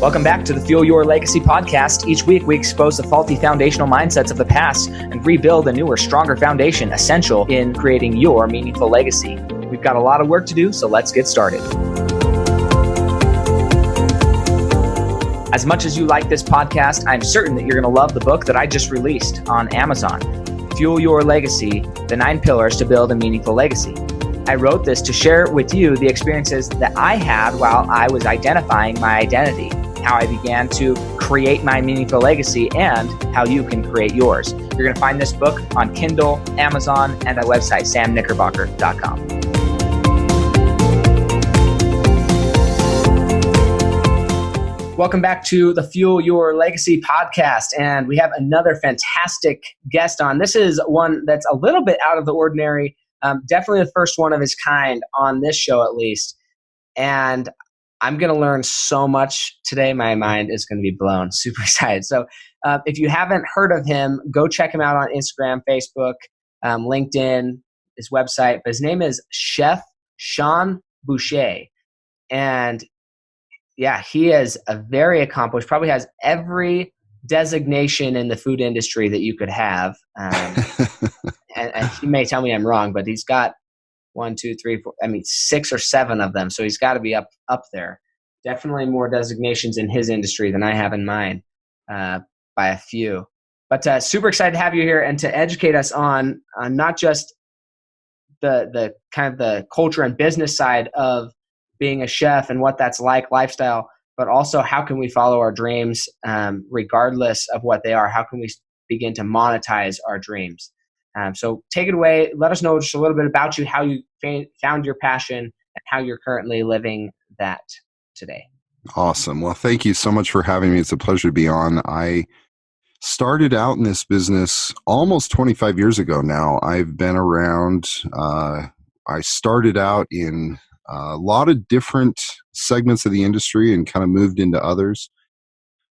Welcome back to the Fuel Your Legacy podcast. Each week, we expose the faulty foundational mindsets of the past and rebuild a newer, stronger foundation essential in creating your meaningful legacy. We've got a lot of work to do, so let's get started. As much as you like this podcast, I'm certain that you're going to love the book that I just released on Amazon, Fuel Your Legacy, The 9 Pillars to Build a Meaningful Legacy. I wrote this to share with you the experiences that I had while I was identifying my identity, how I began to create my meaningful legacy, and how you can create yours. You're going to find this book on Kindle, Amazon, and my website, samknickerbocker.com. Welcome back to the Fuel Your Legacy podcast, and we have another fantastic guest on. This is one that's a little bit out of the ordinary, definitely the first one of his kind on this show at least, and I'm going to learn so much today. My mind is going to be blown. Super excited. So if you haven't heard of him, go check him out on Instagram, Facebook, LinkedIn, his website. But his name is Chef Shawn Bucher. And yeah, he is a very accomplished, probably has every designation in the food industry that you could have. And he may tell me I'm wrong, but he's got 6 or 7 of them. So he's got to be up there. Definitely more designations in his industry than I have in mine, by a few. But super excited to have you here and to educate us on not just the kind of the culture and business side of being a chef and what that's like, lifestyle, but also how can we follow our dreams regardless of what they are? How can we begin to monetize our dreams? So take it away. Let us know just a little bit about you, how you found your passion, and how you're currently living that today. Awesome. Well, thank you so much for having me. It's a pleasure to be on. I started out in this business almost 25 years ago now. I've been around. I started out in a lot of different segments of the industry and kind of moved into others.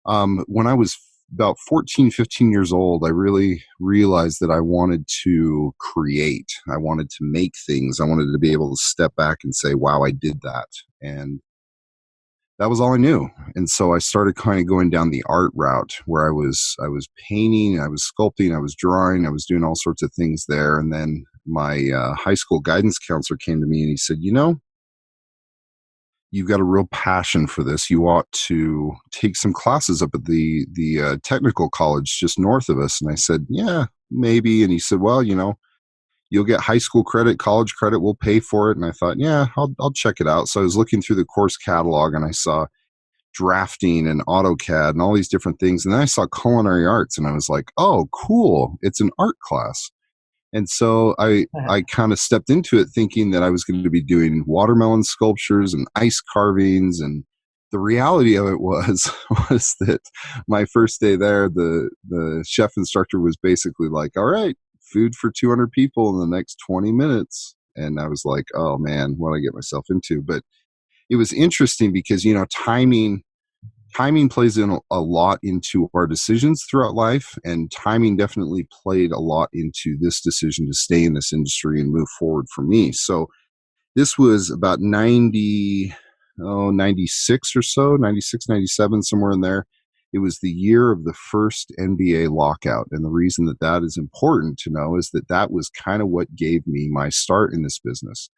When I was about 14, 15 years old, I really realized that I wanted to create. I wanted to make things. I wanted to be able to step back and say, wow, I did that. And that was all I knew. And so I started kind of going down the art route where I was painting, I was sculpting, I was drawing, I was doing all sorts of things there. And then my high school guidance counselor came to me and he said, you've got a real passion for this. You ought to take some classes up at the technical college just north of us. And I said, yeah, maybe. And he said, well, you'll get high school credit, college credit. We'll pay for it. And I thought, yeah, I'll check it out. So I was looking through the course catalog and I saw drafting and AutoCAD and all these different things. And then I saw culinary arts and I was like, oh, cool. It's an art class. And so I kind of stepped into it thinking that I was going to be doing watermelon sculptures and ice carvings. And the reality of it was that my first day there, the chef instructor was basically like, all right, food for 200 people in the next 20 minutes. And I was like, oh man, what did I get myself into? But it was interesting because, timing plays in a lot into our decisions throughout life, and timing definitely played a lot into this decision to stay in this industry and move forward for me. So this was about 96 or so, 96, 97, somewhere in there. It was the year of the first NBA lockout. And the reason that is important to know is that was kind of what gave me my start in this business.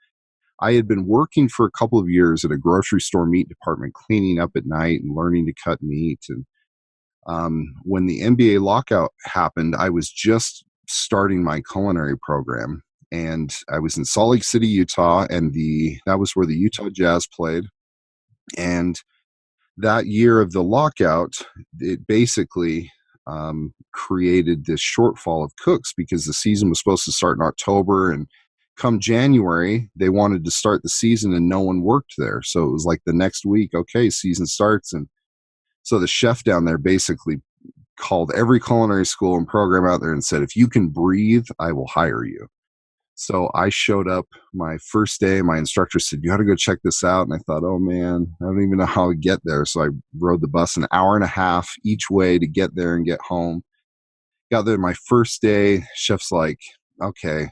I had been working for a couple of years at a grocery store meat department, cleaning up at night and learning to cut meat. And when the NBA lockout happened, I was just starting my culinary program. And I was in Salt Lake City, Utah, and that was where the Utah Jazz played. And that year of the lockout, it basically created this shortfall of cooks because the season was supposed to start in October, and come January, they wanted to start the season and no one worked there. So it was like the next week, okay, season starts. And so the chef down there basically called every culinary school and program out there and said, if you can breathe, I will hire you. So I showed up my first day. My instructor said, you got to go check this out. And I thought, oh man, I don't even know how to get there. So I rode the bus an hour and a half each way to get there and get home. Got there my first day. Chef's like, okay,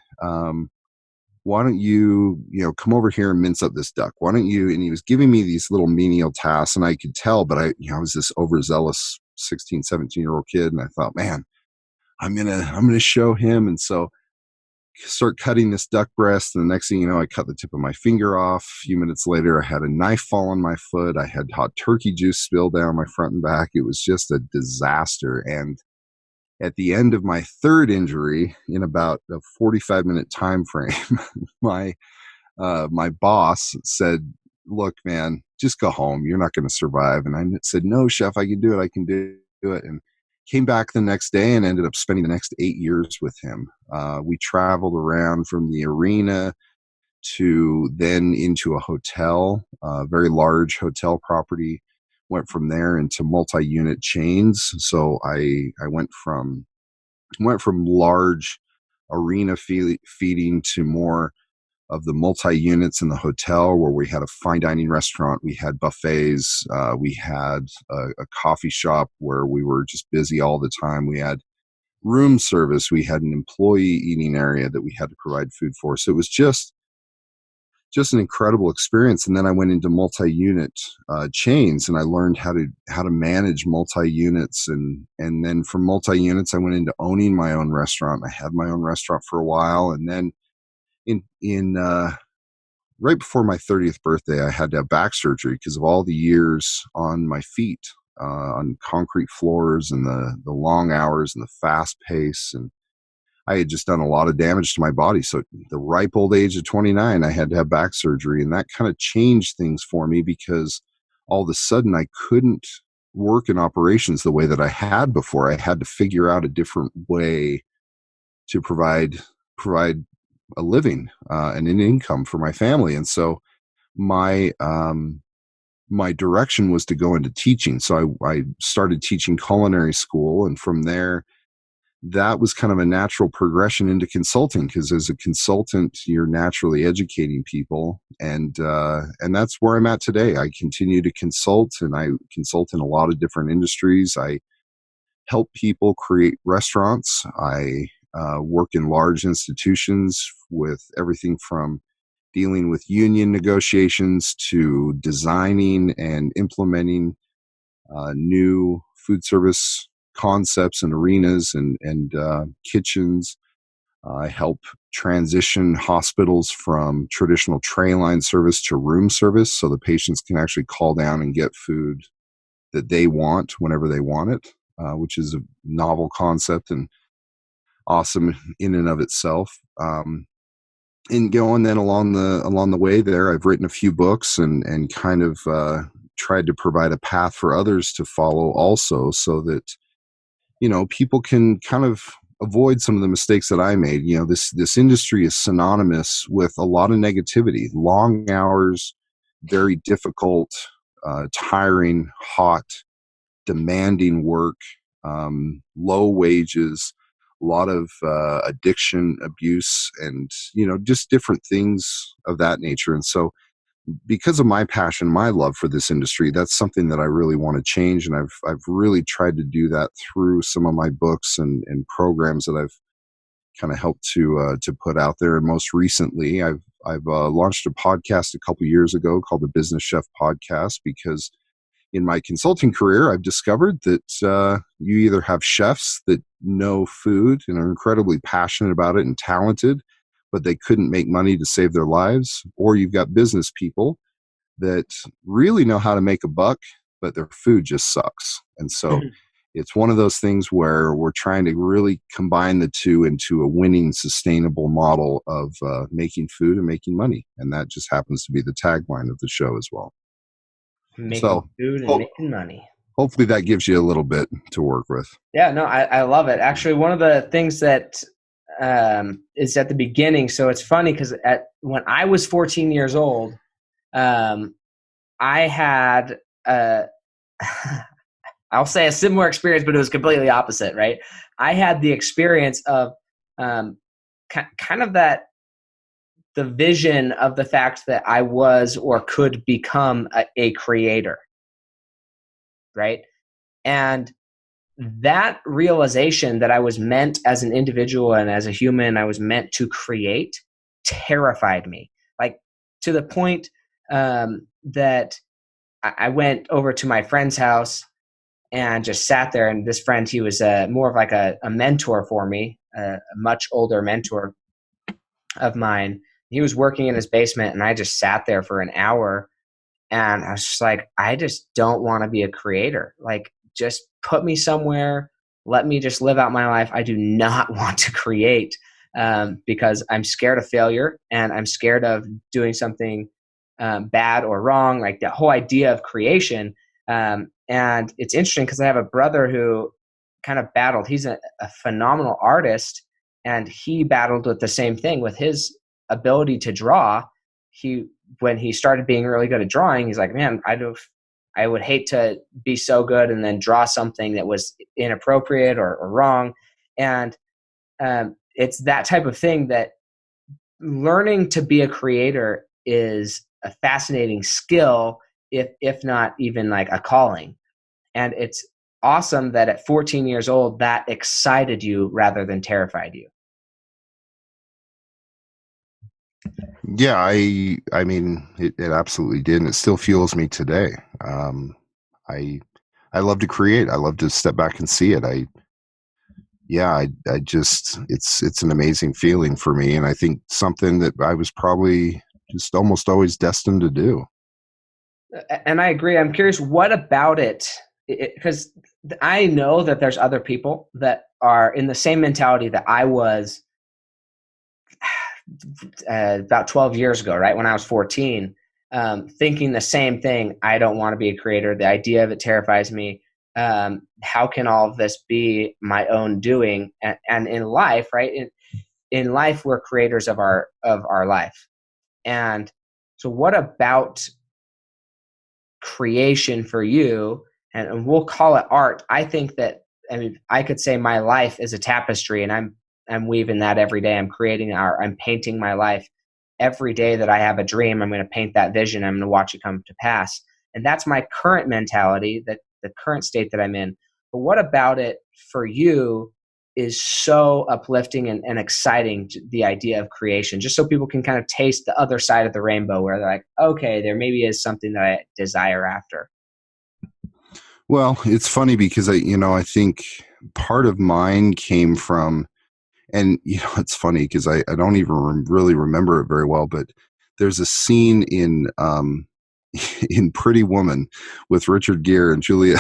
why don't you, come over here and mince up this duck? Why don't you? And he was giving me these little menial tasks, and I could tell, but I was this overzealous 16, 17-year-old kid. And I thought, man, I'm going to show him. And so start cutting this duck breast. And the next thing you know, I cut the tip of my finger off. A few minutes later, I had a knife fall on my foot. I had hot turkey juice spill down my front and back. It was just a disaster. And at the end of my third injury, in about a 45-minute time frame, my my boss said, "Look, man, just go home. You're not going to survive." And I said, "No, chef, I can do it. I can do it." And came back the next day and ended up spending the next 8 years with him. We traveled around from the arena to then into a hotel, a very large hotel property. Went from there into multi-unit chains. So I went from large arena feeding to more of the multi-units in the hotel, where we had a fine dining restaurant, we had buffets, we had a coffee shop where we were just busy all the time. We had room service, we had an employee eating area that we had to provide food for. So it was just an incredible experience. And then I went into multi-unit chains, and I learned how to manage multi-units, and then from multi-units I went into owning my own restaurant. I had my own restaurant for a while, and then in right before my 30th birthday, I had to have back surgery because of all the years on my feet, on concrete floors, and the long hours and the fast pace. And I had just done a lot of damage to my body. So at the ripe old age of 29, I had to have back surgery. And that kind of changed things for me, because all of a sudden I couldn't work in operations the way that I had before. I had to figure out a different way to provide a living and an income for my family. And so my my direction was to go into teaching. So I started teaching culinary school, and from there, that was kind of a natural progression into consulting, because as a consultant, you're naturally educating people, and that's where I'm at today. I continue to consult, and I consult in a lot of different industries. I help people create restaurants. I work in large institutions with everything from dealing with union negotiations to designing and implementing new food service concepts and arenas and kitchens. I help transition hospitals from traditional tray line service to room service, so the patients can actually call down and get food that they want whenever they want it, which is a novel concept and awesome in and of itself. And going then along the way there, I've written a few books and kind of tried to provide a path for others to follow also, so that people can kind of avoid some of the mistakes that I made. This industry is synonymous with a lot of negativity, long hours, very difficult, tiring, hot, demanding work, low wages, a lot of addiction, abuse, and just different things of that nature. And so, because of my passion, my love for this industry, that's something that I really want to change, and I've really tried to do that through some of my books and programs that I've kind of helped to put out there. And most recently, I've launched a podcast a couple years ago called the Business Chef Podcast, because in my consulting career, I've discovered that you either have chefs that know food and are incredibly passionate about it and talented, but they couldn't make money to save their lives, or you've got business people that really know how to make a buck, but their food just sucks. And so it's one of those things where we're trying to really combine the two into a winning, sustainable model of making food and making money. And that just happens to be the tagline of the show as well. Making So food and making money. hopefully that gives you a little bit to work with. Yeah, no, I love it. Actually, one of the things that is at the beginning. So it's funny because when I was 14 years old, I had I'll say a similar experience, but it was completely opposite, right? I had the experience of kind of the vision of the fact that I was or could become a creator, right? And that realization that I was meant as an individual and as a human, I was meant to create, terrified me, like to the point that I went over to my friend's house and just sat there. And this friend, he was more of like a mentor for me, a much older mentor of mine. He was working in his basement, and I just sat there for an hour, and I was just like, I just don't want to be a creator. Like, just put me somewhere. Let me just live out my life. I do not want to create because I'm scared of failure, and I'm scared of doing something bad or wrong. Like the whole idea of creation. And it's interesting because I have a brother who kind of battled. He's a phenomenal artist, and he battled with the same thing with his ability to draw. When he started being really good at drawing, he's like, man, I would hate to be so good and then draw something that was inappropriate or wrong. And it's that type of thing that learning to be a creator is a fascinating skill, if not even like a calling. And it's awesome that at 14 years old, that excited you rather than terrified you. Yeah, I mean, it absolutely did, and it still fuels me today. I I love to create. I love to step back and see it. I just it's an amazing feeling for me, and I think something that I was probably just almost always destined to do. And I agree. I'm curious, what about it? Because I know that there's other people that are in the same mentality that I was about 12 years ago, right? When I was 14, thinking the same thing. I don't want to be a creator. The idea of it terrifies me. How can all of this be my own doing? And in life, right? In life, we're creators of our life. And so what about creation for you? And we'll call it art. I think that, I mean, I could say my life is a tapestry, and I'm weaving that every day. I'm creating art. I'm painting my life. Every day that I have a dream, I'm going to paint that vision. I'm going to watch it come to pass. And that's my current mentality, that the current state that I'm in. But what about it for you is so uplifting and exciting, the idea of creation, just so people can kind of taste the other side of the rainbow, where they're like, okay, there maybe is something that I desire after. Well, it's funny because I think part of mine came from, and it's funny because I don't even really remember it very well, but there's a scene in in Pretty Woman with Richard Gere and Julia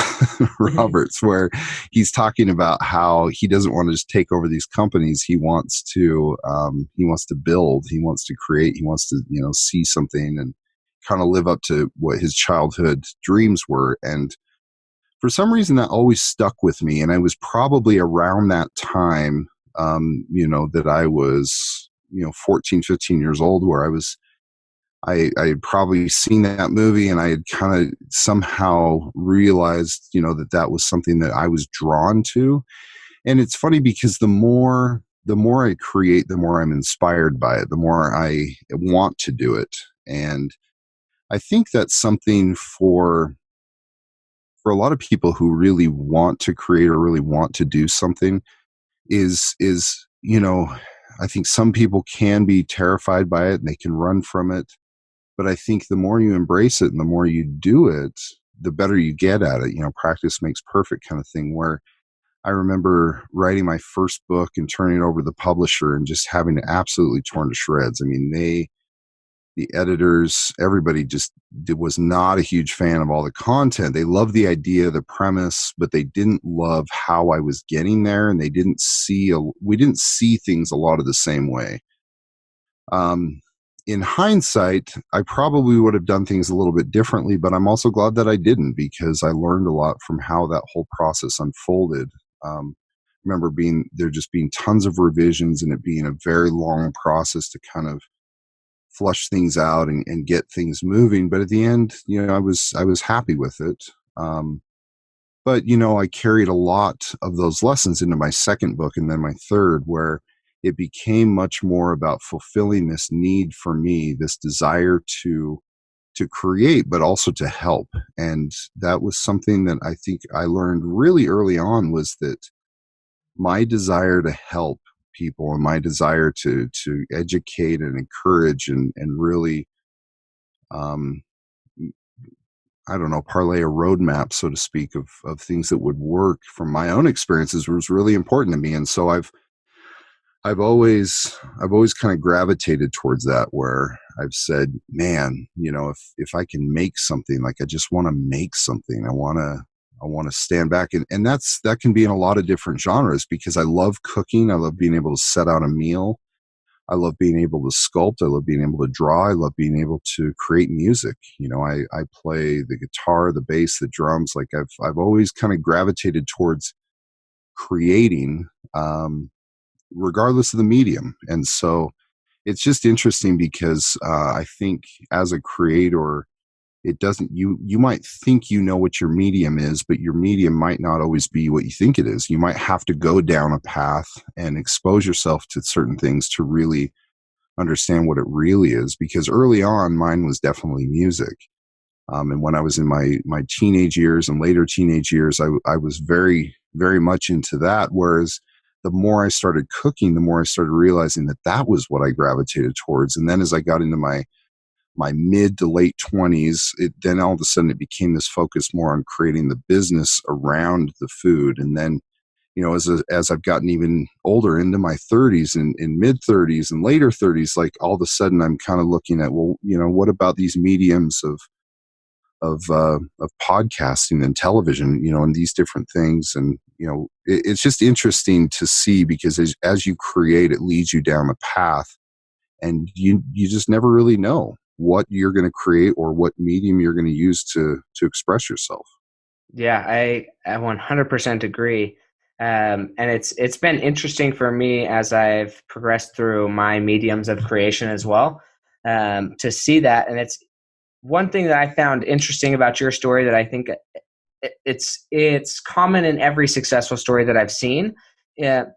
Roberts where he's talking about how he doesn't want to just take over these companies. He wants to build, he wants to create, he wants to see something and kind of live up to what his childhood dreams were. And for some reason that always stuck with me, and I was probably around that time, that I was 14, 15 years old, where I had probably seen that movie, and I had kind of somehow realized that was something that I was drawn to. And it's funny because the more I create, the more I'm inspired by it, the more I want to do it. And I think that's something for a lot of people who really want to create or really want to do something is I think some people can be terrified by it and they can run from it, but I think the more you embrace it and the more you do it, the better you get at it. Practice makes perfect kind of thing. Where I remember writing my first book and turning it over to the publisher and just having it absolutely torn to shreds. I mean, the editors, everybody just was not a huge fan of all the content. They loved the idea, the premise, but they didn't love how I was getting there, and we didn't see things a lot of the same way. In hindsight, I probably would have done things a little bit differently, but I'm also glad that I didn't, because I learned a lot from how that whole process unfolded. Remember just being tons of revisions and it being a very long process to kind of flush things out and get things moving. But at the end, I was happy with it. But I carried a lot of those lessons into my second book and then my third, where it became much more about fulfilling this need for me, this desire to create, but also to help. And that was something that I think I learned really early on, was that my desire to help people and my desire to educate and encourage and really, um, I don't know, parlay a roadmap, so to speak, of things that would work from my own experiences was really important to me. And so I've always kind of gravitated towards that, where I've said, man, if I can make something, like I just want to make something. I want to stand back, and that can be in a lot of different genres, because I love cooking. I love being able to set out a meal. I love being able to sculpt. I love being able to draw. I love being able to create music. I play the guitar, the bass, the drums. Like I've always kind of gravitated towards creating, regardless of the medium. And so it's just interesting because I think as a creator, it doesn't, you might think you know what your medium is, but your medium might not always be what you think it is. You might have to go down a path and expose yourself to certain things to really understand what it really is. Because early on, mine was definitely music. And when I was in my teenage years and later teenage years, I was very, very much into that. Whereas the more I started cooking, the more I started realizing that was what I gravitated towards. And then as I got into my mid to late 20s, then all of a sudden it became this focus more on creating the business around the food. And then, as I've gotten even older into my 30s and in mid 30s and later 30s, like all of a sudden I'm kind of looking at, well, what about these mediums of podcasting and television, and these different things. And, it's just interesting to see, because as you create, it leads you down the path, and you just never really know what you're going to create or what medium you're going to use to express yourself. Yeah, I 100% agree. And it's been interesting for me as I've progressed through my mediums of creation as well, to see that. And it's one thing that I found interesting about your story that I think it's common in every successful story that I've seen.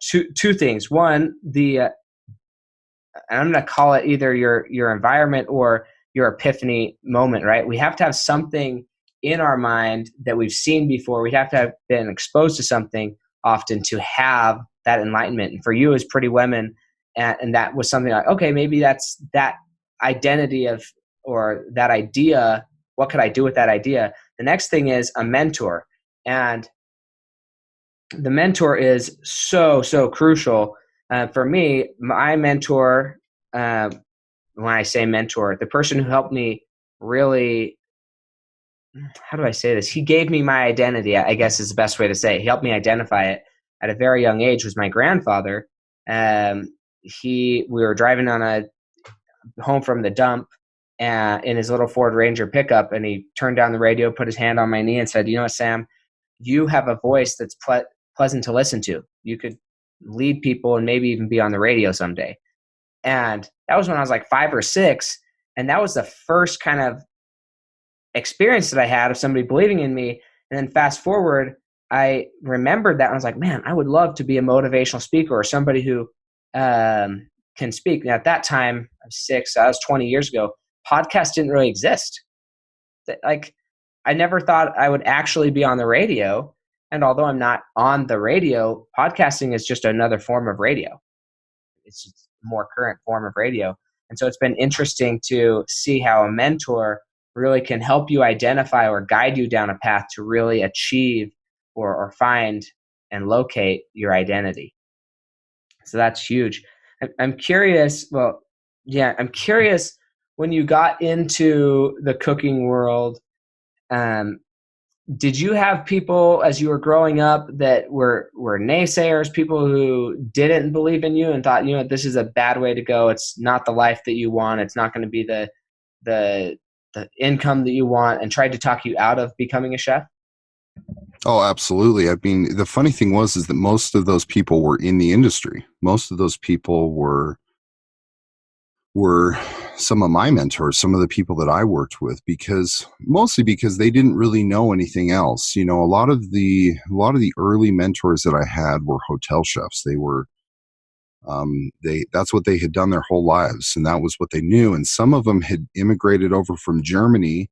Two things. One, and I'm going to call it either your environment or your epiphany moment, right? We have to have something in our mind that we've seen before. We have to have been exposed to something often to have that enlightenment. And for you, as Pretty Women, and that was something like, okay, maybe that's that identity of, or that idea. What could I do with that idea? The next thing is a mentor. And the mentor is so crucial. For me, my mentor, when I say mentor, the person who helped me really, how do I say this? He gave me my identity, I guess is the best way to say it. He helped me identify it at a very young age, was my grandfather. We were driving on a home from the dump in his little Ford Ranger pickup, and he turned down the radio, put his hand on my knee and said, "You know what, Sam, you have a voice that's pleasant to listen to. You could lead people and maybe even be on the radio someday." And that was when I was like 5 or 6. And that was the first kind of experience that I had of somebody believing in me. And then fast forward, I remembered that and I was like, man, I would love to be a motivational speaker or somebody who can speak. Now, at that time, I was 6, that was 20 years ago. Podcasts didn't really exist. Like, I never thought I would actually be on the radio. And although I'm not on the radio, podcasting is just another form of radio. It's just a more current form of radio. And so it's been interesting to see how a mentor really can help you identify or guide you down a path to really achieve or find and locate your identity. So that's huge. I'm curious. Well, yeah, I'm curious when you got into the cooking world, did you have people as you were growing up that were naysayers, people who didn't believe in you and thought, this is a bad way to go. It's not the life that you want. It's not going to be the income that you want, and tried to talk you out of becoming a chef? Oh, absolutely. I mean, the funny thing is that most of those people were in the industry. Most of those people were some of my mentors, some of the people that I worked with, mostly because they didn't really know anything else. A lot of the early mentors that I had were hotel chefs. They were, that's what they had done their whole lives, and that was what they knew. And some of them had immigrated over from Germany,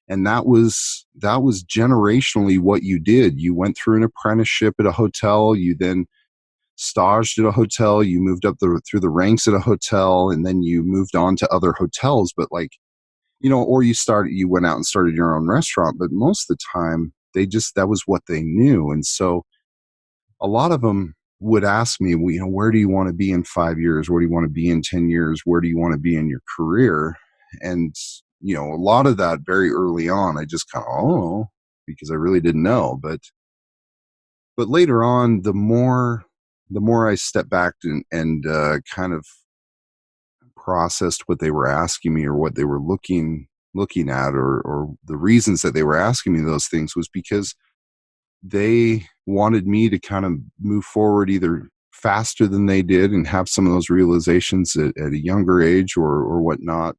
and that was generationally what you did. You went through an apprenticeship at a hotel. You then staged at a hotel, you moved up through the ranks at a hotel, and then you moved on to other hotels. But like, or you went out and started your own restaurant. But most of the time, that was what they knew. And so a lot of them would ask me, well, where do you want to be in 5 years? Where do you want to be in 10 years? Where do you want to be in your career? And, a lot of that very early on, I just kind of, oh, because I really didn't know. But later on, the more I stepped back and kind of processed what they were asking me, or what they were looking at, or the reasons that they were asking me those things, was because they wanted me to kind of move forward either faster than they did and have some of those realizations at a younger age, or whatnot.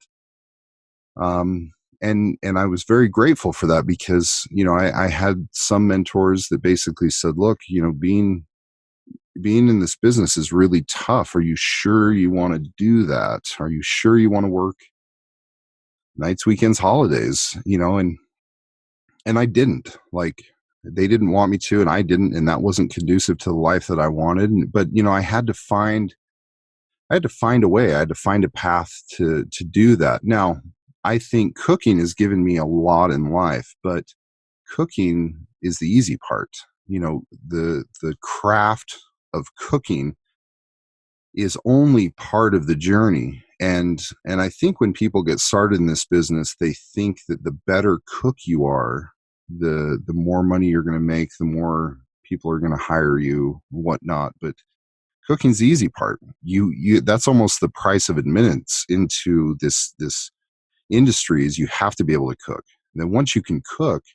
And I was very grateful for that, because, I had some mentors that basically said, look, being in this business is really tough. Are you sure you want to do that? Are you sure you want to work nights, weekends, holidays? And I didn't. Like, they didn't want me to, and I didn't, and that wasn't conducive to the life that I wanted. But I had to find a way. I had to find a path to do that. Now, I think cooking has given me a lot in life, but cooking is the easy part. The craft of cooking is only part of the journey. And I think when people get started in this business, they think that the better cook you are, the more money you're going to make, the more people are going to hire you, whatnot. But cooking's the easy part. You that's almost the price of admittance into this industry, is you have to be able to cook. And then once you can cook,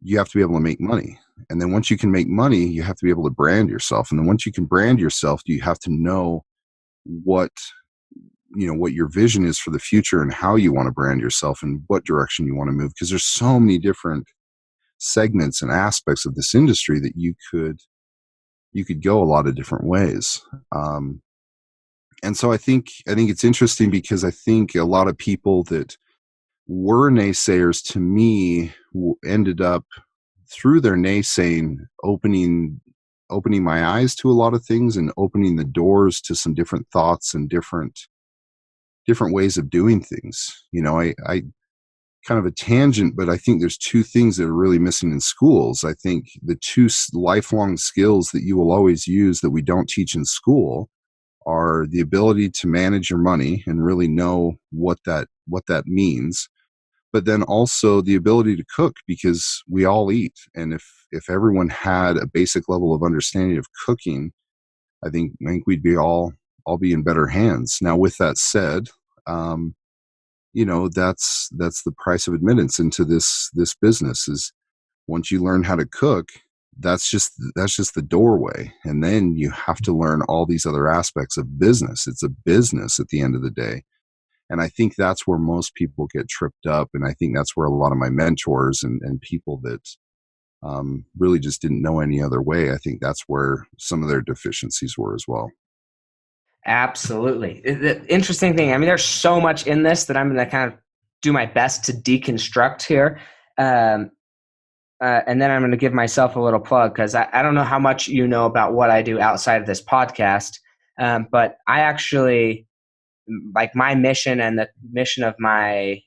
you have to be able to make money. And then once you can make money, you have to be able to brand yourself. And then once you can brand yourself, you have to know what your vision is for the future, and how you want to brand yourself, and what direction you want to move. Because there's so many different segments and aspects of this industry that you could go a lot of different ways. And so I think it's interesting, because I think a lot of people that were naysayers to me ended up, through their naysaying, opening my eyes to a lot of things, and opening the doors to some different thoughts and different ways of doing things. I kind of a tangent, but I think there's two things that are really missing in schools. I think the two lifelong skills that you will always use that we don't teach in school are the ability to manage your money and really know what that means, but then also the ability to cook, because we all eat. And if everyone had a basic level of understanding of cooking, I think we'd be all be in better hands. Now, with that said, that's the price of admittance into this business. Is once you learn how to cook, that's just the doorway. And then you have to learn all these other aspects of business. It's a business at the end of the day. And I think that's where most people get tripped up. And I think that's where a lot of my mentors and people that really just didn't know any other way, I think that's where some of their deficiencies were as well. Absolutely. The interesting thing, I mean, there's so much in this that I'm going to kind of do my best to deconstruct here. And then I'm going to give myself a little plug, because I don't know how much you know about what I do outside of this podcast, but I actually, like, my mission and the mission of my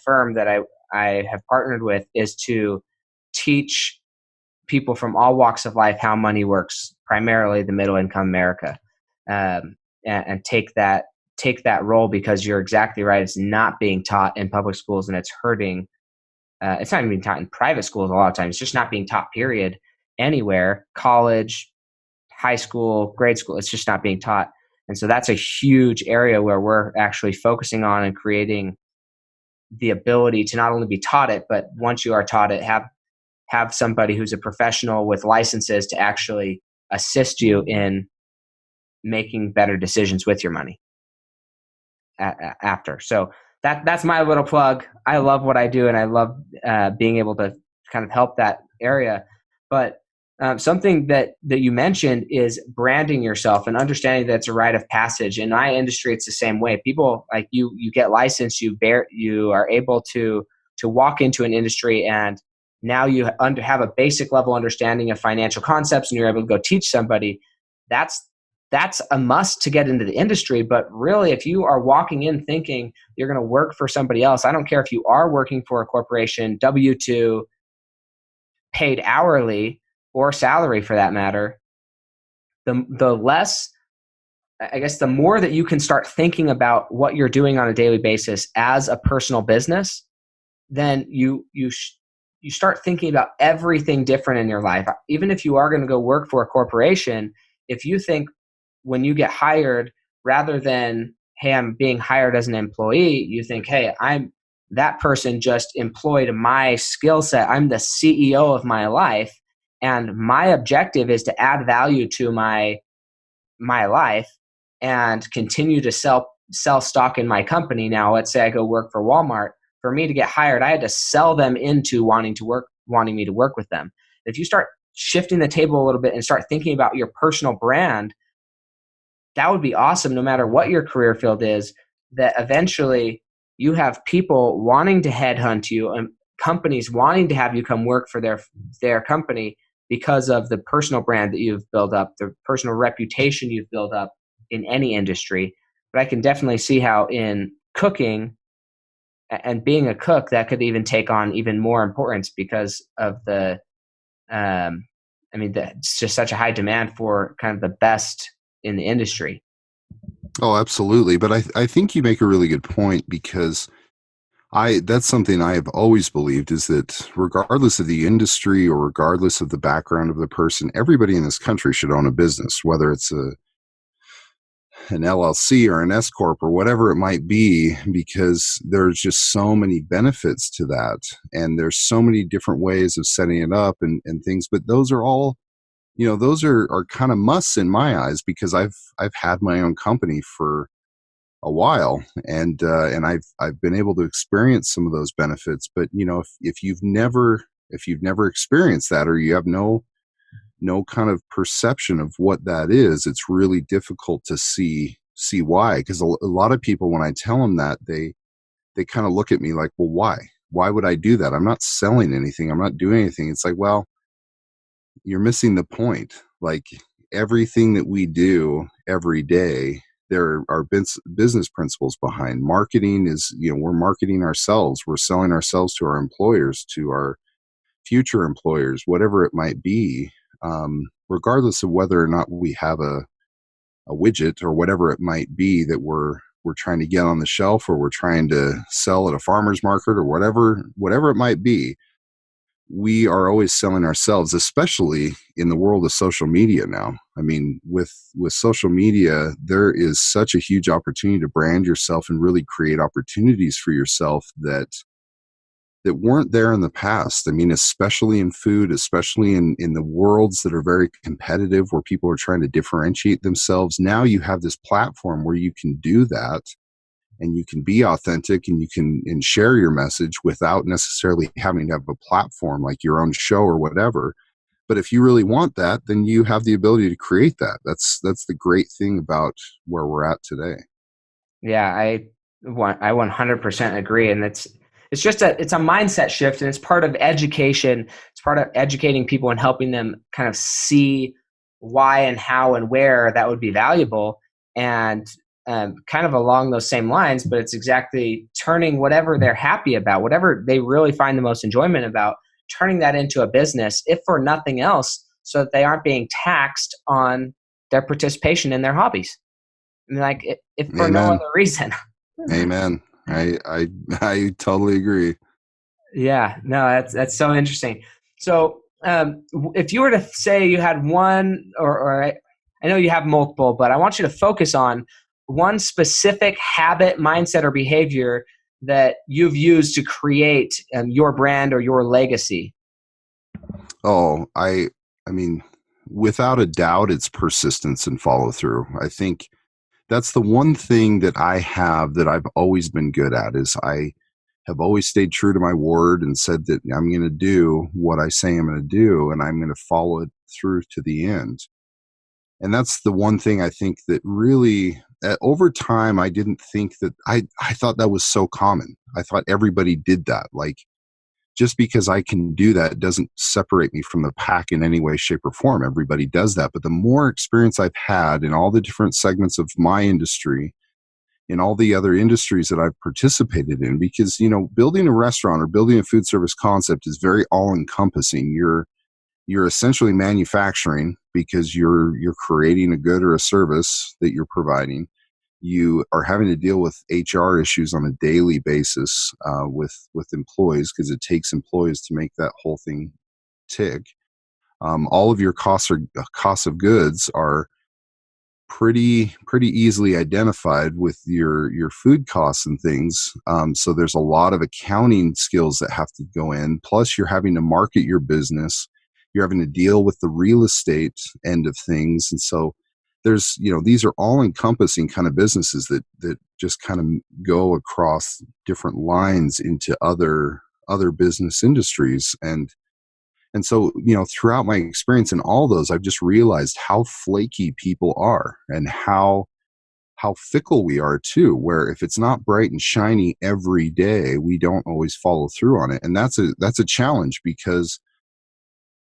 firm that I have partnered with is to teach people from all walks of life how money works, primarily the middle income America, and take that role, because you're exactly right. It's not being taught in public schools, and it's hurting. It's not even being taught in private schools a lot of times. It's just not being taught, period, anywhere, college, high school, grade school. It's just not being taught. And so that's a huge area where we're actually focusing on and creating the ability to not only be taught it, but once you are taught it, have somebody who's a professional with licenses to actually assist you in making better decisions with your money after. So that's my little plug. I love what I do, and I love being able to kind of help that area. But something that you mentioned is branding yourself and understanding that it's a rite of passage. In my industry, it's the same way. People like you get licensed, you are able to walk into an industry, and now you have a basic level understanding of financial concepts, and you're able to go teach somebody. that's that's a must to get into the industry. But really, if you are walking in thinking you're going to work for somebody else, I don't care if you are working for a corporation, W-2, paid hourly, or salary for that matter, the less, I guess, the more that you can start thinking about what you're doing on a daily basis as a personal business, then you start thinking about everything different in your life. Even if you are going to go work for a corporation, if you think when you get hired, rather than, hey, I'm being hired as an employee, you think, hey, I'm that person just employed my skill set. I'm the CEO of my life, and my objective is to add value to my life and continue to sell stock in my company. Now, let's say I go work for Walmart. For me to get hired, I had to sell them into wanting me to work with them. If you start shifting the table a little bit and start thinking about your personal brand, that would be awesome no matter what your career field is, that eventually you have people wanting to headhunt you and companies wanting to have you come work for their company because of the personal brand that you've built up, the personal reputation you've built up in any industry. But I can definitely see how in cooking and being a cook, that could even take on even more importance because of it's just such a high demand for kind of the best in the industry. Oh, absolutely. But I think you make a really good point, because that's something I have always believed, is that regardless of the industry or regardless of the background of the person, everybody in this country should own a business, whether it's an LLC or an S corp or whatever it might be, because there's just so many benefits to that, and there's so many different ways of setting it up and things. But those are all, those are kind of musts in my eyes, because I've had my own company for a while, and I've been able to experience some of those benefits. But if you've never experienced that, or you have no kind of perception of what that is, it's really difficult to see why. Because a lot of people, when I tell them that, they kind of look at me like, well, why would I do that? I'm not selling anything, I'm not doing anything. It's like, well, you're missing the point. Like, everything that we do every day, there are business principles behind. Marketing is, we're marketing ourselves, we're selling ourselves to our employers, to our future employers, whatever it might be, regardless of whether or not we have a widget or whatever it might be that we're trying to get on the shelf, or we're trying to sell at a farmer's market, or whatever it might be. We are always selling ourselves, especially in the world of social media now. I mean, with social media, there is such a huge opportunity to brand yourself and really create opportunities for yourself that weren't there in the past. I mean, especially in food, especially in the worlds that are very competitive, where people are trying to differentiate themselves. Now you have this platform where you can do that, and you can be authentic, and you can share your message without necessarily having to have a platform like your own show or whatever. But if you really want that, then you have the ability to create that. That's the great thing about where we're at today. Yeah, I 100% agree, and it's just it's a mindset shift, and it's part of education. It's part of educating people and helping them kind of see why and how and where that would be valuable, and kind of along those same lines. But it's exactly turning whatever they're happy about, whatever they really find the most enjoyment about, turning that into a business, if for nothing else, so that they aren't being taxed on their participation in their hobbies. I mean, like, if for no Amen. other reason. Amen. I totally agree. Yeah, no, that's so interesting. So, if you were to say you had one, or I know you have multiple, but I want you to focus on one specific habit, mindset, or behavior that you've used to create your brand or your legacy. Oh, I mean, without a doubt, it's persistence and follow through. I think that's the one thing that I have that I've always been good at, is I have always stayed true to my word and said that I'm going to do what I say I'm going to do, and I'm going to follow it through to the end. And that's the one thing I think that really, over time, I didn't think that I thought that was so common. I thought everybody did that. Like, just because I can do that doesn't separate me from the pack in any way, shape, or form. Everybody does that. But the more experience I've had in all the different segments of my industry, in all the other industries that I've participated in, because, building a restaurant or building a food service concept is very all encompassing. You're essentially manufacturing because you're creating a good or a service that you're providing. You are having to deal with HR issues on a daily basis with employees, because it takes employees to make that whole thing tick. All of your costs of goods are pretty easily identified with your food costs and things. So there's a lot of accounting skills that have to go in. Plus, you're having to market your business. You're having to deal with the real estate end of things, and so there's these are all encompassing kind of businesses that just kind of go across different lines into other business industries. And so, throughout my experience in all those, I've just realized how flaky people are and how fickle we are too, where if it's not bright and shiny every day, we don't always follow through on it. And that's a challenge, because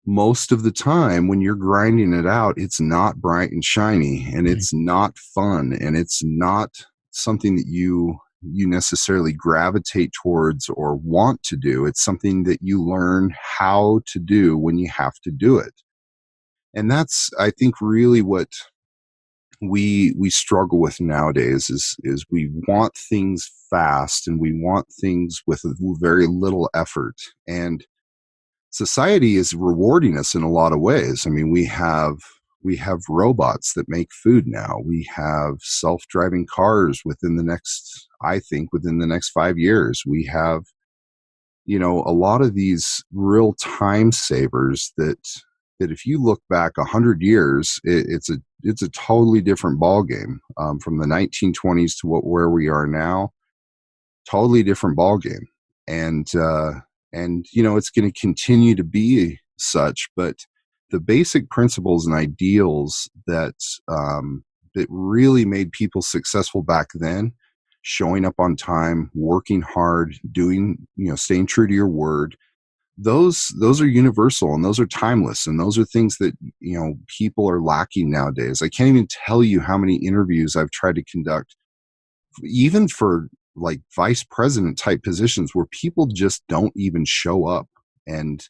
most of the time when you're grinding it out, it's not bright and shiny, and it's not fun, and it's not something that you necessarily gravitate towards or want to do. It's something that you learn how to do when you have to do it. And that's, I think, really what we struggle with nowadays is we want things fast, and we want things with very little effort. And society is rewarding us in a lot of ways. I mean, we have robots that make food now. We have self-driving cars within the next 5 years. We have, a lot of these real time savers that if you look back 100 years, it's a totally different ball game, from the 1920s to where we are now. Totally different ball game. And it's going to continue to be such, but the basic principles and ideals that really made people successful back then, showing up on time, working hard, staying true to your word, those are universal, and those are timeless, and those are things that people are lacking nowadays. I can't even tell you how many interviews I've tried to conduct, even for like vice president type positions, where people just don't even show up and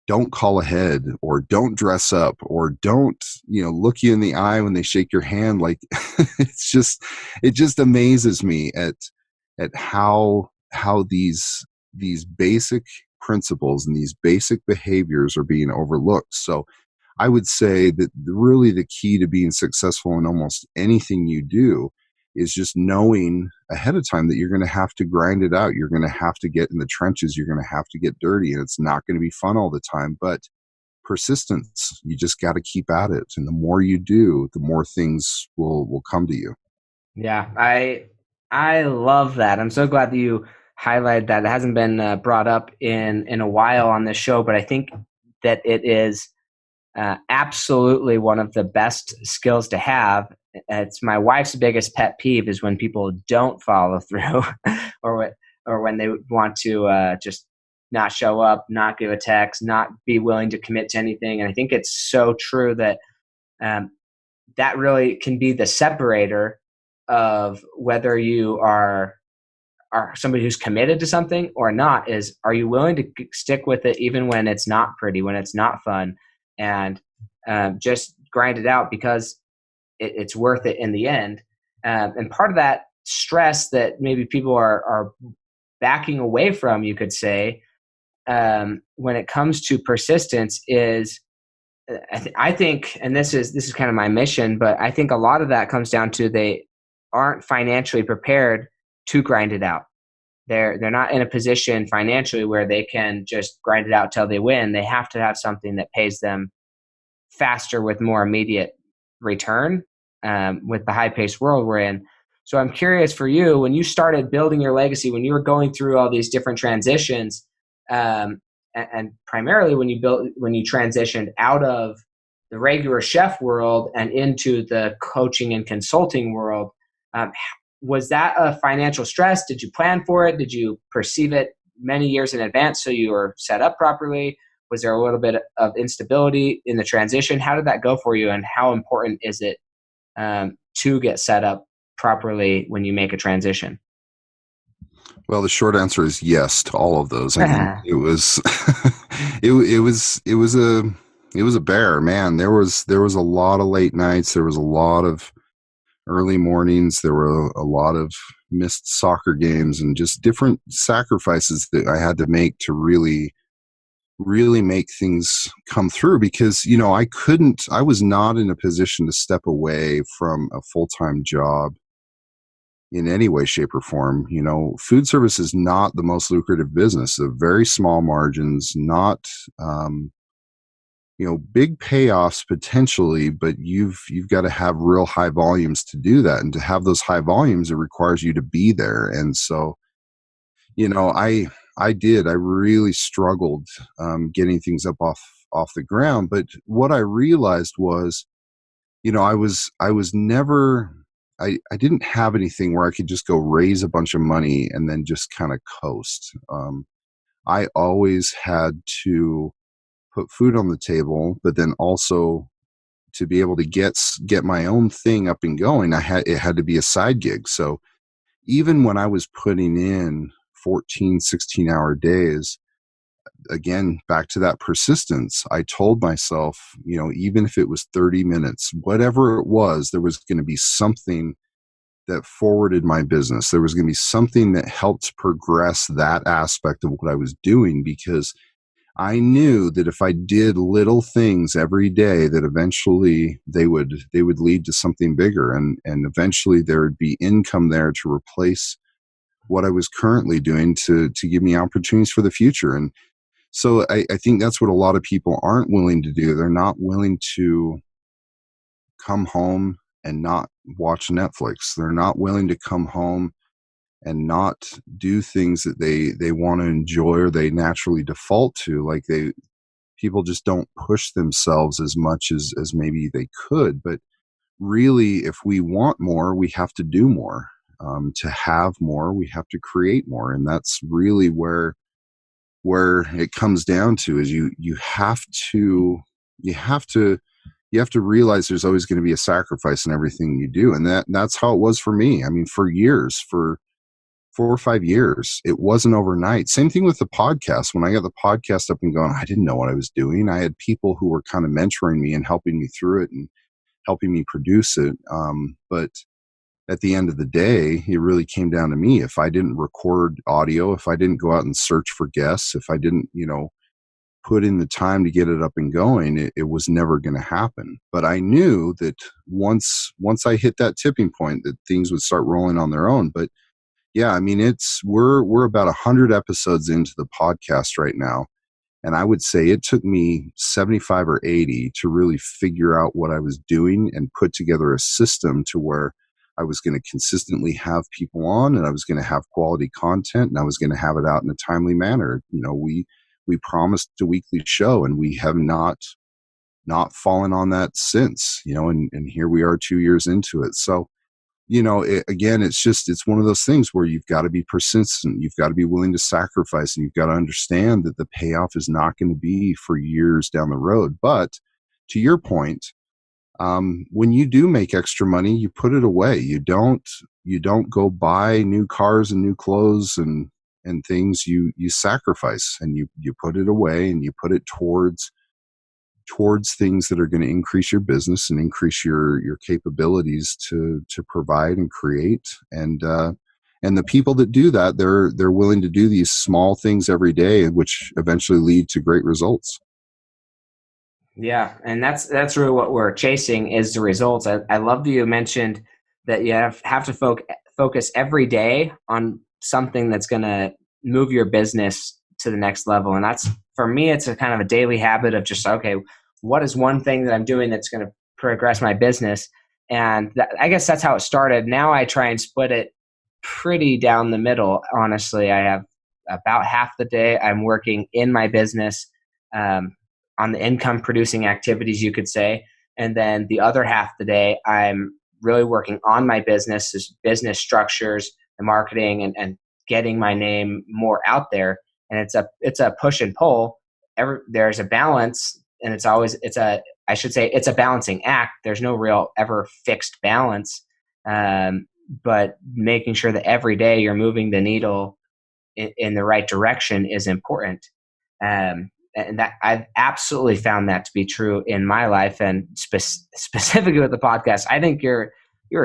don't call ahead, or don't dress up, or don't look you in the eye when they shake your hand. Like it just amazes me at how these basic principles and these basic behaviors are being overlooked. So I would say that really the key to being successful in almost anything you do is just knowing ahead of time that you're going to have to grind it out. You're going to have to get in the trenches. You're going to have to get dirty, and it's not going to be fun all the time, but persistence, you just got to keep at it. And the more you do, the more things will come to you. Yeah, I love that. I'm so glad that you highlighted that. It hasn't been brought up in a while on this show, but I think that it is absolutely one of the best skills to have. It's my wife's biggest pet peeve is when people don't follow through, or when they want to just not show up, not give a text, not be willing to commit to anything. And I think it's so true that that really can be the separator of whether you are somebody who's committed to something or not. Is, are you willing to stick with it even when it's not pretty, when it's not fun, and just grind it out because it's worth it in the end. And part of that stress that maybe people are backing away from, you could say, when it comes to persistence is, I think, and this is kind of my mission, but I think a lot of that comes down to they aren't financially prepared to grind it out. They're not in a position financially where they can just grind it out till they win. They have to have something that pays them faster with more immediate return, with the high-paced world we're in. So I'm curious for you, when you started building your legacy, when you were going through all these different transitions, and primarily when you transitioned out of the regular chef world and into the coaching and consulting world, was that a financial stress? Did you plan for it? Did you perceive it many years in advance so you were set up properly? Was there a little bit of instability in the transition? How did that go for you, and how important is it to get set up properly when you make a transition? Well, the short answer is yes to all of those. I mean, it was, it was a bear, man. There was a lot of late nights. There was a lot of early mornings. There were a lot of missed soccer games and just different sacrifices that I had to make to really make things come through, because I was not in a position to step away from a full-time job in any way, shape, or form. Food service is not the most lucrative business. Very small margins, not big payoffs potentially, but you've got to have real high volumes to do that. And to have those high volumes, it requires you to be there. And so, I really struggled getting things up off the ground. But what I realized was, I was never, I didn't have anything where I could just go raise a bunch of money and then just kind of coast. I always had to put food on the table, but then also to be able to get my own thing up and going, it had to be a side gig. So even when I was putting in 14, 16-hour days, again, back to that persistence, I told myself, even if it was 30 minutes, whatever it was, there was going to be something that forwarded my business. There was going to be something that helped progress that aspect of what I was doing, because I knew that if I did little things every day, that eventually they would lead to something bigger, and eventually there would be income there to replace what I was currently doing, to give me opportunities for the future. And so I think that's what a lot of people aren't willing to do. They're not willing to come home and not watch Netflix. They're not willing to come home and not do things that they want to enjoy or they naturally default to. Like people just don't push themselves as much as maybe they could. But really, if we want more, we have to do more. To have more, we have to create more. And that's really where it comes down to, is you have to realize there's always going to be a sacrifice in everything you do. And that's how it was for me. I mean, for years, for 4 or 5 years, it wasn't overnight. Same thing with the podcast. When I got the podcast up and going, I didn't know what I was doing. I had people who were kind of mentoring me and helping me through it and helping me produce it. But at the end of the day, it really came down to me. If I didn't record audio, if I didn't go out and search for guests, if I didn't, put in the time to get it up and going, it was never going to happen. But I knew that once I hit that tipping point, that things would start rolling on their own. But yeah, I mean, we're about 100 episodes into the podcast right now. And I would say it took me 75 or 80 to really figure out what I was doing and put together a system to where I was going to consistently have people on, and I was going to have quality content, and I was going to have it out in a timely manner. We promised a weekly show, and we have not fallen on that since, and here we are 2 years into it. So, again, it's one of those things where you've got to be persistent. You've got to be willing to sacrifice, and you've got to understand that the payoff is not going to be for years down the road. But to your point, when you do make extra money, you put it away. You don't go buy new cars and new clothes and things. You sacrifice, and you put it away, and you put it towards things that are going to increase your business and increase your capabilities to provide and create. And the people that do that, they're willing to do these small things every day, which eventually lead to great results. Yeah, and that's really what we're chasing, is the results. I love that you mentioned that you have to focus every day on something that's going to move your business to the next level. And that's, for me, it's a kind of a daily habit of just, okay, what is one thing that I'm doing that's going to progress my business? And I guess that's how it started. Now I try and split it pretty down the middle. Honestly, I have about half the day I'm working in my business, on the income producing activities, you could say. And then the other half of the day, I'm really working on my business structures, the marketing, and getting my name more out there. and it's a push and pull. There's a balance, and I should say it's a balancing act. There's no real ever fixed balance, but making sure that every day you're moving the needle in the right direction is important. And that I've absolutely found that to be true in my life, and specifically with the podcast. I think you're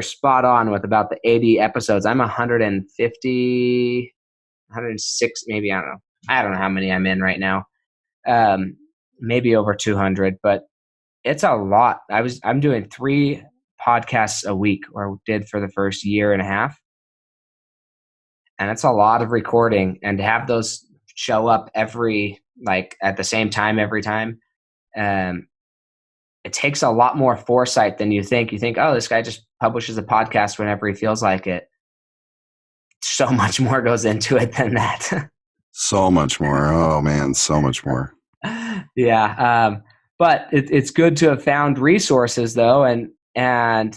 spot on with about the 80 episodes. I'm 150, 106, maybe. I don't know how many I'm in right now. Maybe over 200, but it's a lot. I'm doing 3 podcasts a week, or did for the first year and a half. And it's a lot of recording, and to have those show up at the same time every time. It takes a lot more foresight than you think. You think, oh, this guy just publishes a podcast whenever he feels like it. So much more goes into it than that. So much more. Oh man, so much more. Yeah. But it's good to have found resources though. And the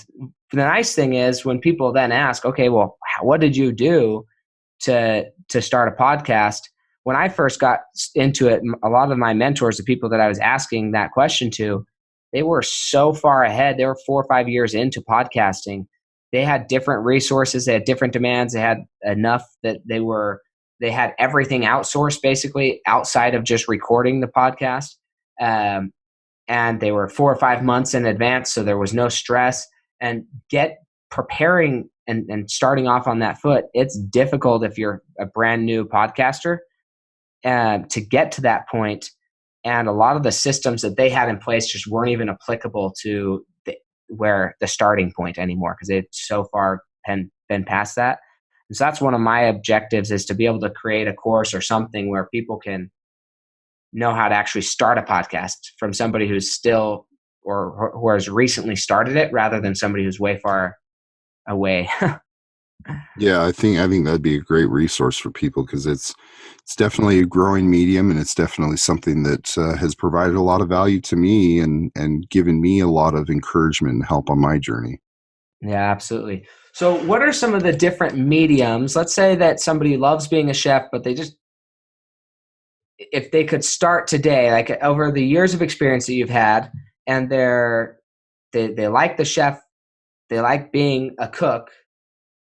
nice thing is when people then ask, okay, well, what did you do to start a podcast? When I first got into it, a lot of my mentors, the people that I was asking that question to, they were so far ahead. They were 4 or 5 years into podcasting. They had different resources. They had different demands. They had enough that they had everything outsourced basically outside of just recording the podcast. And they were 4 or 5 months in advance. So there was no stress, and preparing and starting off on that foot. It's difficult if you're a brand new podcaster to get to that point. And a lot of the systems that they had in place just weren't even applicable to where the starting point anymore, because they'd so far been past that. And so that's one of my objectives, is to be able to create a course or something where people can know how to actually start a podcast from somebody who's still or who has recently started it, rather than somebody who's way far away. Yeah, I think that'd be a great resource for people, because it's definitely a growing medium, and it's definitely something that has provided a lot of value to me and given me a lot of encouragement and help on my journey. Yeah, absolutely. So what are some of the different mediums? Let's say that somebody loves being a chef, but if they could start today, like over the years of experience that you've had, and they like the chef, they like being a cook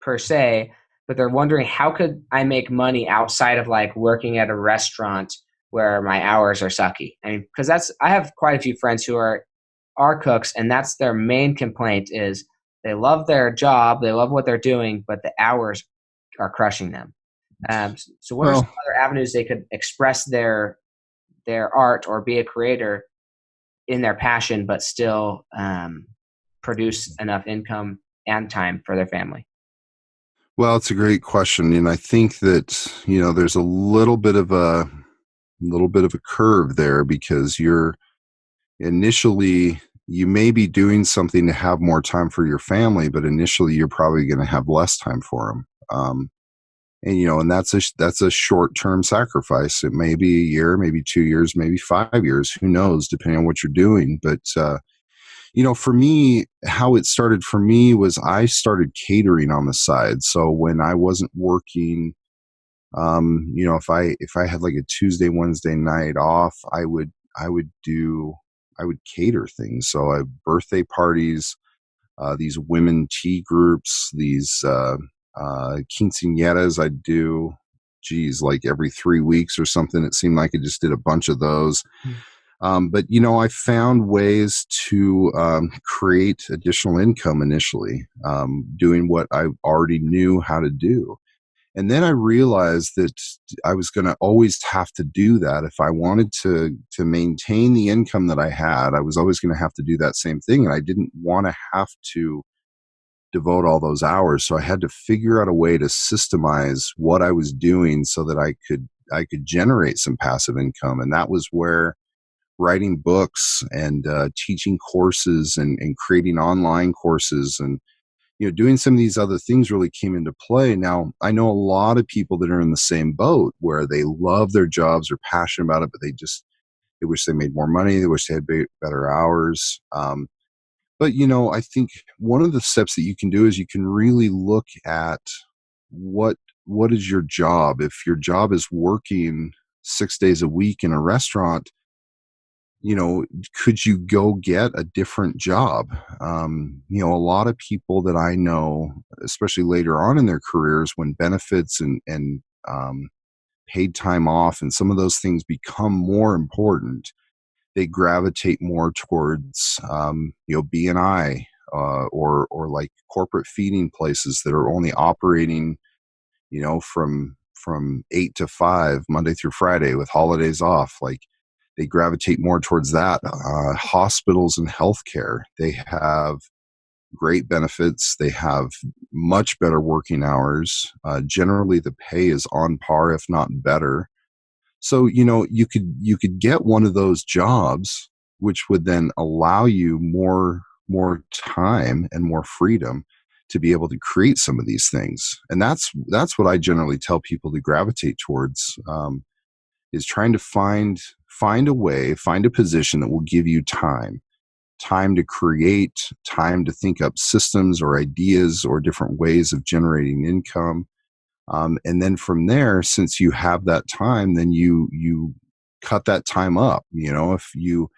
per se, but they're wondering, how could I make money outside of like working at a restaurant where my hours are sucky? I mean, because I have quite a few friends who are cooks, and that's their main complaint is they love their job, they love what they're doing, but the hours are crushing them. So what are some Well, other avenues they could express their art or be a creator in their passion, but still produce enough income and time for their family? it's a great question, and I think that there's a little bit of a curve there, because you may be doing something to have more time for your family, but initially you're probably going to have less time for them. And that's a short-term sacrifice. It may be a year, maybe 2 years, maybe 5 years, who knows, depending on what you're doing. But for me, how it started for me was I started catering on the side. So when I wasn't working, if I had like a Tuesday, Wednesday night off, I would cater things. So I birthday parties, these women tea groups, these quinceañeras I'd do. Geez, like every 3 weeks or something. It seemed like I just did a bunch of those. But I found ways to create additional income initially, doing what I already knew how to do. And then I realized that I was going to always have to do that. If I wanted to maintain the income that I had, I was always going to have to do that same thing. And I didn't want to have to devote all those hours. So I had to figure out a way to systemize what I was doing so that I could generate some passive income. And that was where writing books and teaching courses and creating online courses and doing some of these other things really came into play. Now, I know a lot of people that are in the same boat, where they love their jobs, are passionate about it, but they wish they made more money. They wish they had better hours. But I think one of the steps that you can do is you can really look at what is your job. If your job is working 6 days a week in a restaurant, could you go get a different job? A lot of people that I know, especially later on in their careers, when benefits and paid time off and some of those things become more important, they gravitate more towards, B&I, or like corporate feeding places that are only operating, from 8 to 5, Monday through Friday, with holidays off. Like, they gravitate more towards that. Hospitals and healthcare, they have great benefits. They have much better working hours. Generally, the pay is on par, if not better. So, you could get one of those jobs, which would then allow you more time and more freedom to be able to create some of these things. And that's what I generally tell people to gravitate towards, is trying to find a way, find a position that will give you time to create, time to think up systems or ideas or different ways of generating income. And then from there, since you have that time, then you cut that time up. If you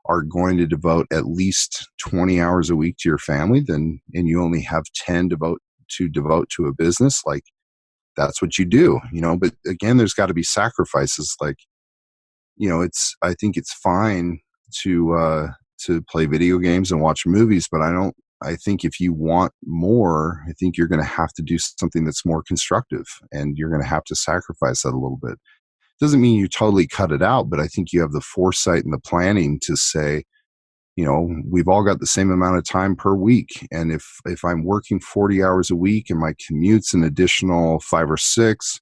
are going to devote at least 20 hours a week to your family, then, and you only have 10 devote to a business, like, that's what you do. But again, there's got to be sacrifices. Like, I think it's fine to play video games and watch movies, but I think if you want more, I think you're going to have to do something that's more constructive, and you're going to have to sacrifice that a little bit. Doesn't mean you totally cut it out, but I think you have the foresight and the planning to say, we've all got the same amount of time per week. And if I'm working 40 hours a week and my commute's an additional 5 or 6,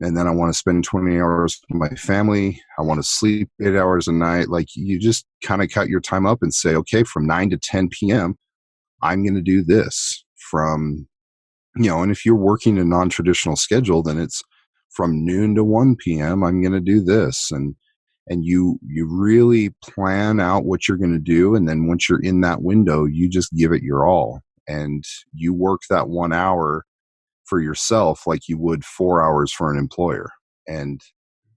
and then I want to spend 20 hours with my family, I want to sleep 8 hours a night, like, you just kind of cut your time up and say, okay, from 9 to 10 p.m., I'm going to do this. And if you're working a non-traditional schedule, then it's from noon to 1 p.m., I'm going to do this. And you really plan out what you're going to do. And then once you're in that window, you just give it your all. And you work that 1 hour for yourself like you would 4 hours for an employer. And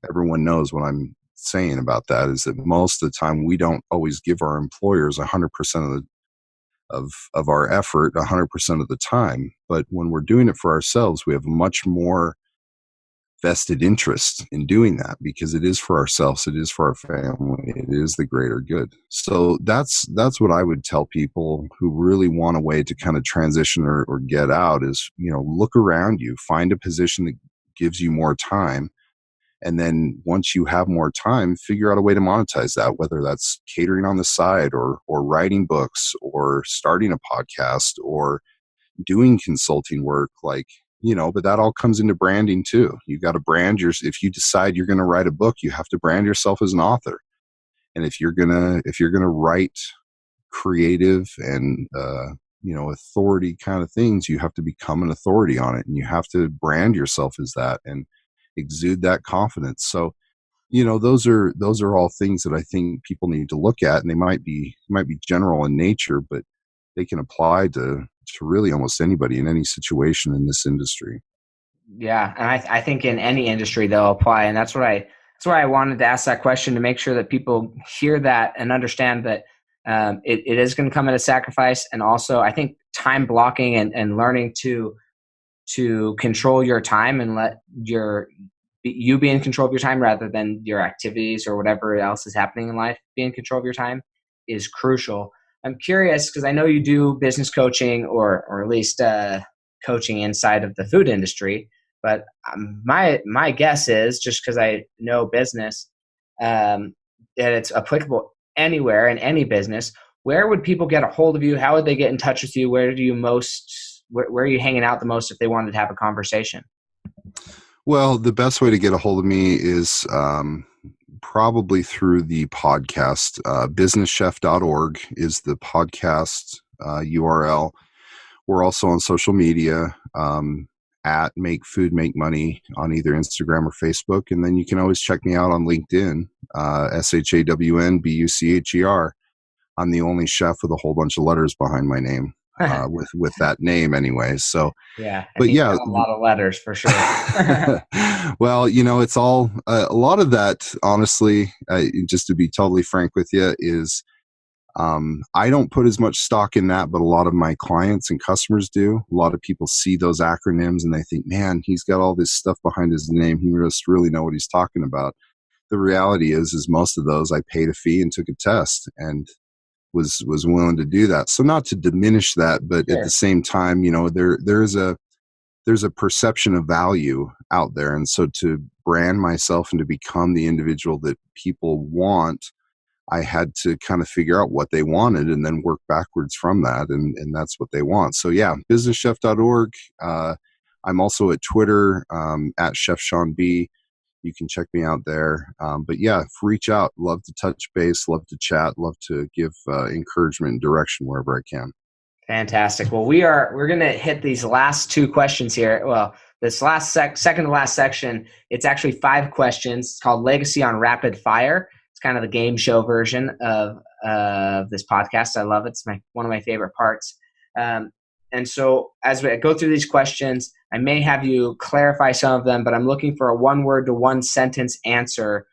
everyone knows what I'm saying about that, is that most of the time we don't always give our employers 100% of our effort 100% of the time. But when we're doing it for ourselves, we have much more vested interest in doing that, because it is for ourselves, it is for our family, it is the greater good. So that's what I would tell people who really want a way to kind of transition or get out, is, look around you, find a position that gives you more time. And then once you have more time, figure out a way to monetize that, whether that's catering on the side, or writing books, or starting a podcast, or doing consulting work, but that all comes into branding too. You got to brand if you decide you're going to write a book, you have to brand yourself as an author. And if you're going to write creative and, authority kind of things, you have to become an authority on it, and you have to brand yourself as that and exude that confidence. So, those are all things that I think people need to look at, and they might be general in nature, but they can apply to really almost anybody in any situation in this industry. Yeah, and I think in any industry they'll apply, and that's why I wanted to ask that question, to make sure that people hear that and understand that it is going to come at a sacrifice. And also, I think time blocking and learning to control your time and let you be in control of your time rather than your activities or whatever else is happening in life, be in control of your time is crucial. I'm curious, because I know you do business coaching, or at least coaching inside of the food industry. But my guess is, just because I know business, that it's applicable anywhere in any business. Where would people get a hold of you? How would they get in touch with you? Where are you hanging out the most if they wanted to have a conversation? Well, the best way to get a hold of me is probably through the podcast. Businesschef.org is the podcast URL. We're also on social media, at Make Food Make Money on either Instagram or Facebook. And then you can always check me out on LinkedIn, ShawnBucher. I'm the only chef with a whole bunch of letters behind my name. with that name anyway. So, Yeah, and but he's yeah, got a lot of letters for sure. well, it's all a lot of that. Honestly, just to be totally frank with you, is I don't put as much stock in that, but a lot of my clients and customers do. A lot of people see those acronyms and they think, man, he's got all this stuff behind his name. He must really know what he's talking about. The reality is most of those I paid a fee and took a test and was willing to do that. So not to diminish that, but at the Sure. same time, there's a perception of value out there. And so to brand myself and to become the individual that people want, I had to kind of figure out what they wanted and then work backwards from that. And that's what they want. So yeah, businesschef.org. I'm also at Twitter, at Chef Shawn B. You can check me out there. But yeah, reach out. Love to touch base, love to chat, love to give encouragement and direction wherever I can. Fantastic. Well, we're going to hit these last two questions here. Well, this last second to last section, it's actually 5 questions. It's called Legacy on Rapid Fire. It's kind of the game show version of this podcast. I love it. It's one of my favorite parts. And so as we go through these questions, I may have you clarify some of them, but I'm looking for a 1-word to 1-sentence answer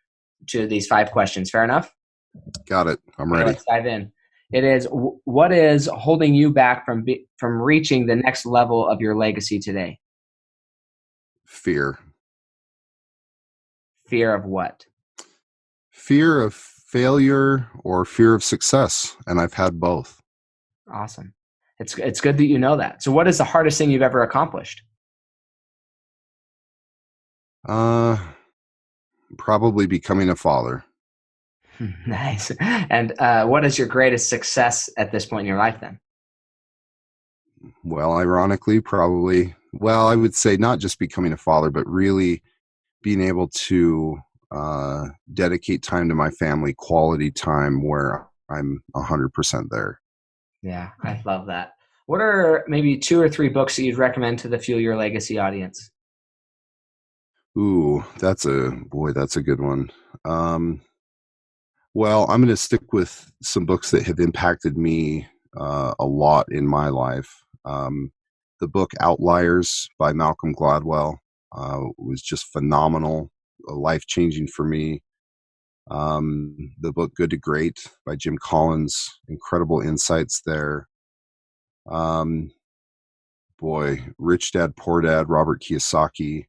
to these 5 questions. Fair enough? Got it. I'm Okay, ready. let's dive in. It is, what is holding you back from reaching the next level of your legacy today? Fear. Fear of what? Fear of failure or fear of success. And I've had both. Awesome. It's good that you know that. So what is the hardest thing you've ever accomplished? Probably becoming a father. Nice. And what is your greatest success at this point in your life then? Well, ironically, I would say not just becoming a father, but really being able to dedicate time to my family, quality time where I'm 100% there. Yeah, I love that. What are maybe 2 or 3 books that you'd recommend to the Fuel Your Legacy audience? Ooh, that's a good one. Well, I'm going to stick with some books that have impacted me a lot in my life. The book Outliers by Malcolm Gladwell was just phenomenal, life-changing for me. The book Good to Great by Jim Collins, incredible insights there. Rich Dad, Poor Dad, Robert Kiyosaki.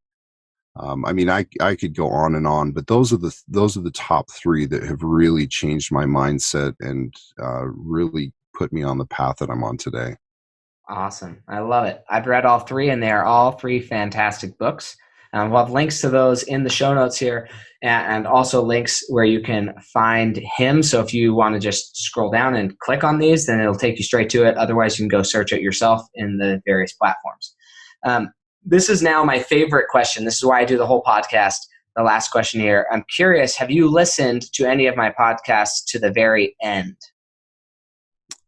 I could go on and on, but those are the top 3 that have really changed my mindset and really put me on the path that I'm on today. Awesome. I love it. I've read all 3, and they are all 3 fantastic books. We'll have links to those in the show notes here, and also links where you can find him. So if you want to just scroll down and click on these, then it'll take you straight to it. Otherwise, you can go search it yourself in the various platforms. This is now my favorite question. This is why I do the whole podcast. The last question here. I'm curious, have you listened to any of my podcasts to the very end?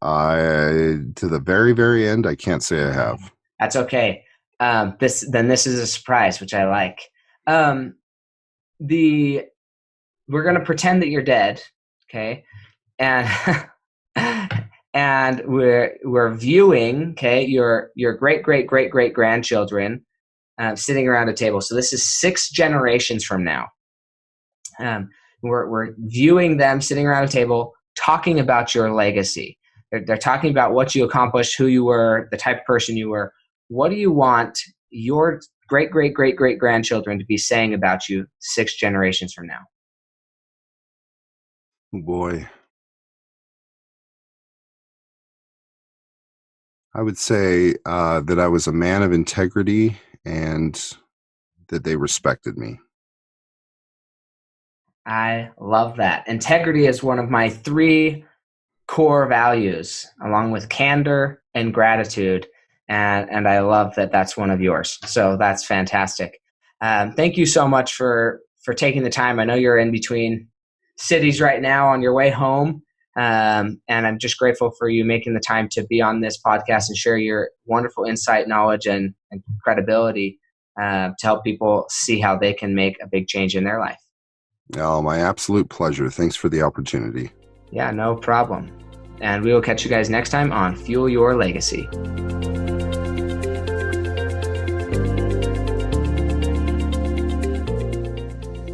To the very, very end, I can't say I have. That's okay. This is a surprise, which I like. We're going to pretend that you're dead, okay? And and we're viewing, okay, your great grandchildren sitting around a table. So this is 6 generations from now. We're viewing them sitting around a table, talking about your legacy. They're talking about what you accomplished, who you were, the type of person you were. What do you want your great grandchildren to be saying about you 6 generations from now? Oh boy. I would say that I was a man of integrity and that they respected me. I love that. Integrity is one of my 3 core values, along with candor and gratitude. And I love that that's one of yours. So that's fantastic. Thank you so much for taking the time. I know you're in between cities right now on your way home. And I'm just grateful for you making the time to be on this podcast and share your wonderful insight, knowledge, and credibility to help people see how they can make a big change in their life. Oh, my absolute pleasure. Thanks for the opportunity. Yeah, no problem. And we will catch you guys next time on Fuel Your Legacy.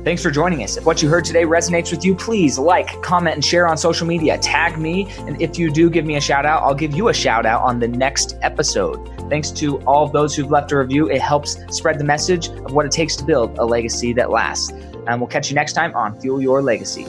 Thanks for joining us. If what you heard today resonates with you, please like, comment, and share on social media. Tag me. And if you do give me a shout out, I'll give you a shout out on the next episode. Thanks to all of those who've left a review. It helps spread the message of what it takes to build a legacy that lasts. And we'll catch you next time on Fuel Your Legacy.